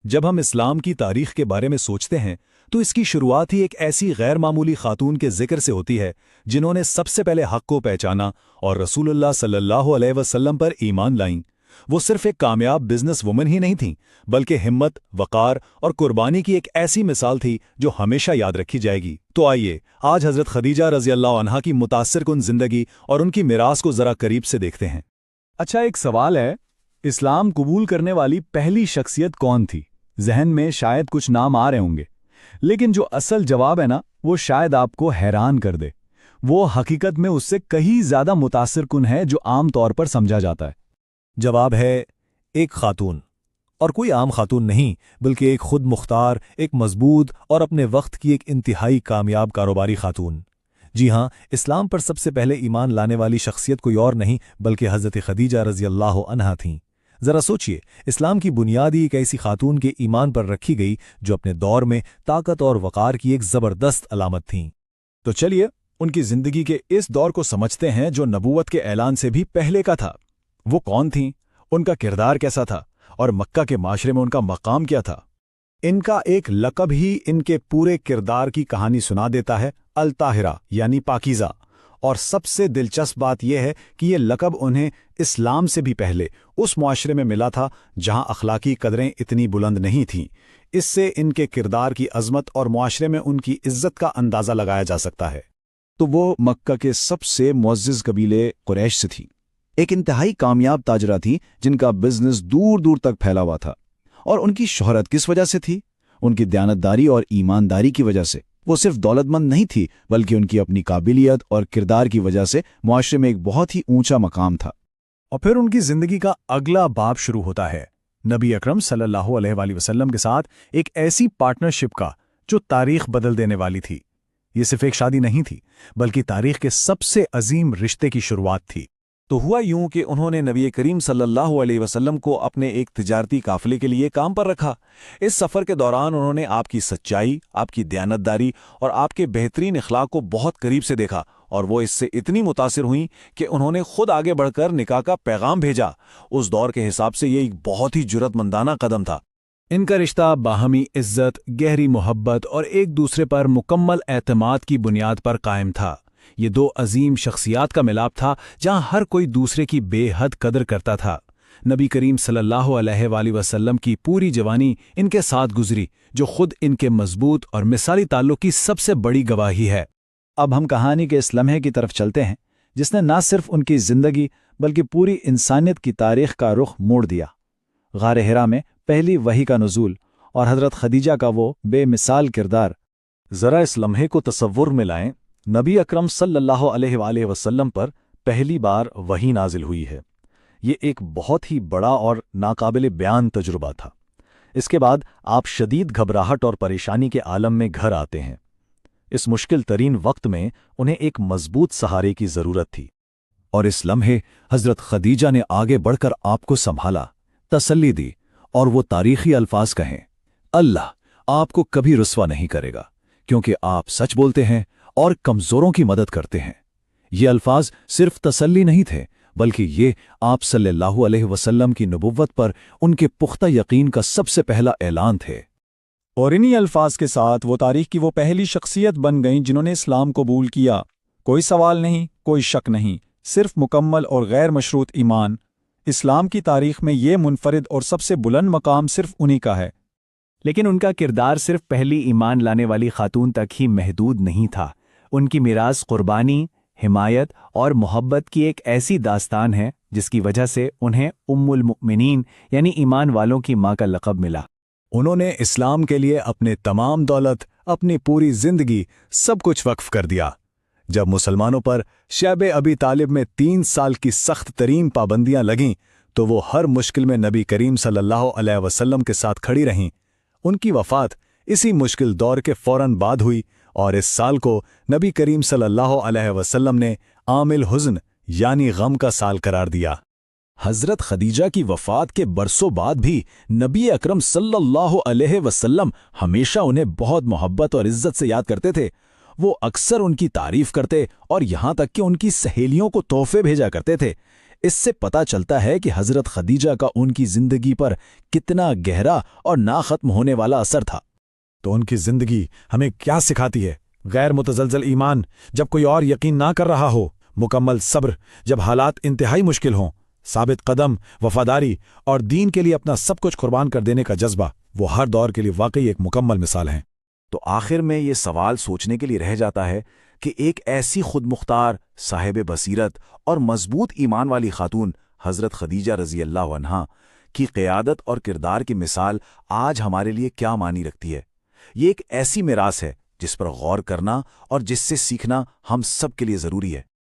جب ہم اسلام کی تاریخ کے بارے میں سوچتے ہیں تو اس کی شروعات ہی ایک ایسی غیر معمولی خاتون کے ذکر سے ہوتی ہے جنہوں نے سب سے پہلے حق کو پہچانا اور رسول اللہ صلی اللہ علیہ وسلم پر ایمان لائیں۔ وہ صرف ایک کامیاب بزنس وومن ہی نہیں تھیں بلکہ ہمت، وقار اور قربانی کی ایک ایسی مثال تھی جو ہمیشہ یاد رکھی جائے گی۔ تو آئیے آج حضرت خدیجہ رضی اللہ عنہا کی متاثر کن زندگی اور ان کی میراث کو ذرا قریب سے دیکھتے ہیں۔ اچھا، ایک سوال ہے، اسلام قبول کرنے والی پہلی شخصیت کون تھی؟ ذہن میں شاید کچھ نام آ رہے ہوں گے، لیکن جو اصل جواب ہے نا، وہ شاید آپ کو حیران کر دے۔ وہ حقیقت میں اس سے کہیں زیادہ متاثر کن ہے جو عام طور پر سمجھا جاتا ہے۔ جواب ہے ایک خاتون، اور کوئی عام خاتون نہیں بلکہ ایک خود مختار، ایک مضبوط اور اپنے وقت کی ایک انتہائی کامیاب کاروباری خاتون۔ جی ہاں، اسلام پر سب سے پہلے ایمان لانے والی شخصیت کوئی اور نہیں بلکہ حضرت خدیجہ رضی اللہ عنہا تھیں۔ ذرا سوچئے، اسلام کی بنیاد ایک ایسی خاتون کے ایمان پر رکھی گئی جو اپنے دور میں طاقت اور وقار کی ایک زبردست علامت تھیں۔ تو چلیے ان کی زندگی کے اس دور کو سمجھتے ہیں جو نبوت کے اعلان سے بھی پہلے کا تھا۔ وہ کون تھیں؟ ان کا کردار کیسا تھا؟ اور مکہ کے معاشرے میں ان کا مقام کیا تھا؟ ان کا ایک لقب ہی ان کے پورے کردار کی کہانی سنا دیتا ہے، الطاہرہ یعنی پاکیزہ۔ اور سب سے دلچسپ بات یہ ہے کہ یہ لقب انہیں اسلام سے بھی پہلے اس معاشرے میں ملا تھا جہاں اخلاقی قدریں اتنی بلند نہیں تھیں۔ اس سے ان کے کردار کی عظمت اور معاشرے میں ان کی عزت کا اندازہ لگایا جا سکتا ہے۔ تو وہ مکہ کے سب سے معزز قبیلے قریش سے تھی، ایک انتہائی کامیاب تاجرہ تھی جن کا بزنس دور دور تک پھیلا ہوا تھا۔ اور ان کی شہرت کس وجہ سے تھی؟ ان کی دیانتداری اور ایمانداری کی وجہ سے۔ وہ صرف دولت مند نہیں تھی بلکہ ان کی اپنی قابلیت اور کردار کی وجہ سے معاشرے میں ایک بہت ہی اونچا مقام تھا۔ اور پھر ان کی زندگی کا اگلا باب شروع ہوتا ہے، نبی اکرم صلی اللہ علیہ وآلہ وسلم کے ساتھ ایک ایسی پارٹنرشپ کا جو تاریخ بدل دینے والی تھی۔ یہ صرف ایک شادی نہیں تھی بلکہ تاریخ کے سب سے عظیم رشتے کی شروعات تھی۔ تو ہوا یوں کہ انہوں نے نبی کریم صلی اللہ علیہ وسلم کو اپنے ایک تجارتی قافلے کے لیے کام پر رکھا۔ اس سفر کے دوران انہوں نے آپ کی سچائی، آپ کی دیانتداری اور آپ کے بہترین اخلاق کو بہت قریب سے دیکھا، اور وہ اس سے اتنی متاثر ہوئیں کہ انہوں نے خود آگے بڑھ کر نکاح کا پیغام بھیجا۔ اس دور کے حساب سے یہ ایک بہت ہی جرأت مندانہ قدم تھا۔ ان کا رشتہ باہمی عزت، گہری محبت اور ایک دوسرے پر مکمل اعتماد کی بنیاد پر قائم تھا۔ یہ دو عظیم شخصیات کا ملاپ تھا جہاں ہر کوئی دوسرے کی بے حد قدر کرتا تھا۔ نبی کریم صلی اللہ علیہ وآلہ وسلم کی پوری جوانی ان کے ساتھ گزری، جو خود ان کے مضبوط اور مثالی تعلق کی سب سے بڑی گواہی ہے۔ اب ہم کہانی کے اس لمحے کی طرف چلتے ہیں جس نے نہ صرف ان کی زندگی بلکہ پوری انسانیت کی تاریخ کا رخ موڑ دیا۔ غار حرا میں پہلی وحی کا نزول اور حضرت خدیجہ کا وہ بے مثال کردار۔ ذرا اس لمحے کو تصور میں لائیں۔ نبی اکرم صلی اللہ علیہ وآلہ وسلم پر پہلی بار وحی نازل ہوئی ہے۔ یہ ایک بہت ہی بڑا اور ناقابل بیان تجربہ تھا۔ اس کے بعد آپ شدید گھبراہٹ اور پریشانی کے عالم میں گھر آتے ہیں۔ اس مشکل ترین وقت میں انہیں ایک مضبوط سہارے کی ضرورت تھی، اور اس لمحے حضرت خدیجہ نے آگے بڑھ کر آپ کو سنبھالا، تسلی دی اور وہ تاریخی الفاظ کہیں، اللہ آپ کو کبھی رسوا نہیں کرے گا کیونکہ آپ سچ بولتے ہیں اور کمزوروں کی مدد کرتے ہیں۔ یہ الفاظ صرف تسلی نہیں تھے بلکہ یہ آپ صلی اللہ علیہ وسلم کی نبوت پر ان کے پختہ یقین کا سب سے پہلا اعلان تھے۔ اور انہی الفاظ کے ساتھ وہ تاریخ کی وہ پہلی شخصیت بن گئیں جنہوں نے اسلام قبول کیا۔ کوئی سوال نہیں، کوئی شک نہیں، صرف مکمل اور غیر مشروط ایمان۔ اسلام کی تاریخ میں یہ منفرد اور سب سے بلند مقام صرف انہی کا ہے۔ لیکن ان کا کردار صرف پہلی ایمان لانے والی خاتون تک ہی محدود نہیں تھا۔ ان کی میراث قربانی، حمایت اور محبت کی ایک ایسی داستان ہے جس کی وجہ سے انہیں ام المؤمنین یعنی ایمان والوں کی ماں کا لقب ملا۔ انہوں نے اسلام کے لیے اپنے تمام دولت، اپنی پوری زندگی، سب کچھ وقف کر دیا۔ جب مسلمانوں پر شیب ابی طالب میں 3 سال کی سخت ترین پابندیاں لگیں تو وہ ہر مشکل میں نبی کریم صلی اللہ علیہ وسلم کے ساتھ کھڑی رہیں۔ ان کی وفات اسی مشکل دور کے فوراً بعد ہوئی، اور اس سال کو نبی کریم صلی اللہ علیہ وسلم نے عام الحزن یعنی غم کا سال قرار دیا۔ حضرت خدیجہ کی وفات کے برسوں بعد بھی نبی اکرم صلی اللہ علیہ وسلم ہمیشہ انہیں بہت محبت اور عزت سے یاد کرتے تھے۔ وہ اکثر ان کی تعریف کرتے اور یہاں تک کہ ان کی سہیلیوں کو تحفے بھیجا کرتے تھے۔ اس سے پتہ چلتا ہے کہ حضرت خدیجہ کا ان کی زندگی پر کتنا گہرا اور نہ ختم ہونے والا اثر تھا۔ تو ان کی زندگی ہمیں کیا سکھاتی ہے؟ غیر متزلزل ایمان جب کوئی اور یقین نہ کر رہا ہو، مکمل صبر جب حالات انتہائی مشکل ہوں، ثابت قدم، وفاداری اور دین کے لیے اپنا سب کچھ قربان کر دینے کا جذبہ، وہ ہر دور کے لیے واقعی ایک مکمل مثال ہیں۔ تو آخر میں یہ سوال سوچنے کے لیے رہ جاتا ہے کہ ایک ایسی خود مختار، صاحب بصیرت اور مضبوط ایمان والی خاتون حضرت خدیجہ رضی اللہ عنہا کی قیادت اور کردار کی مثال آج ہمارے لیے کیا معنی رکھتی ہے۔ یہ ایک ایسی میراث ہے جس پر غور کرنا اور جس سے سیکھنا ہم سب کے لیے ضروری ہے۔